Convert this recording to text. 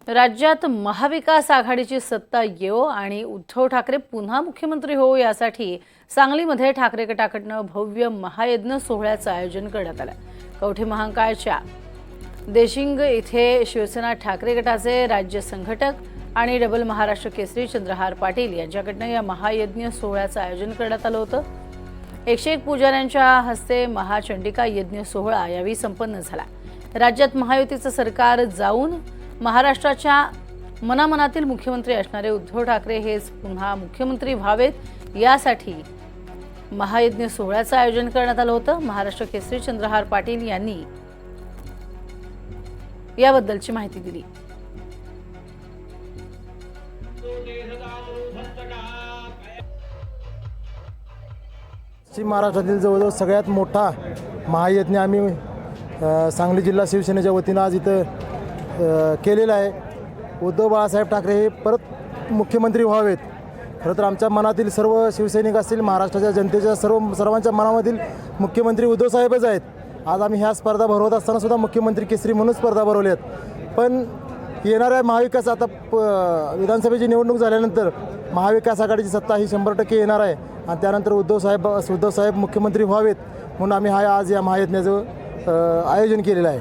राज्यात महाविकास आघाडीची सत्ता येवो आणि उद्धव ठाकरे पुन्हा मुख्यमंत्री हो यासाठी सांगलीमध्ये ठाकरे गटाकडून भव्य महायज्ञ सोहळ्याचं आयोजन करण्यात आलं। कवठे महांकाळच्या देशिंग येथे शिवसेना ठाकरे गटाचे राज्य संघटक आणि डबल महाराष्ट्र केसरी चंद्रहार पाटील यांच्याकडून या महायज्ञ सोहळ्याचं आयोजन करण्यात आलं होतं। 101 पुजाऱ्यांच्या हस्ते महाचंडिका यज्ञ सोहळा यावेळी संपन्न झाला। राज्यात महायुतीचं सरकार जाऊन महाराष्ट्राच्या मनामनातील मुख्यमंत्री असणारे उद्धव ठाकरे हेच पुन्हा मुख्यमंत्री व्हावेत यासाठी महायज्ञ सोहळ्याचं आयोजन करण्यात आलं होतं। महाराष्ट्र केसरी चंद्रहार पाटील यांनी याबद्दलची माहिती दिली। पश्चिम महाराष्ट्रातील जवळजवळ सगळ्यात मोठा महायज्ञ आम्ही सांगली जिल्हा शिवसेनेच्या वतीनं आज इथं केलेला आहे। उद्धव बाळासाहेब ठाकरे हे परत मुख्यमंत्री व्हावेत। खरं तर आमच्या मनातील सर्व शिवसैनिक असतील, महाराष्ट्राच्या जनतेच्या सर्वांच्या मनामधील मुख्यमंत्री उद्धव साहेबच आहेत। आज आम्ही ह्या स्पर्धा भरवत असताना सुद्धा मुख्यमंत्री केसरी म्हणून स्पर्धा भरवली आहेत। पण येणाऱ्या महाविकास आता विधानसभेची निवडणूक झाल्यानंतर महाविकास आघाडीची सत्ता ही 100% येणार आहे आणि त्यानंतर उद्धव साहेब मुख्यमंत्री व्हावेत म्हणून आम्ही आज या महायज्ञाचं आयोजन केलेलं आहे।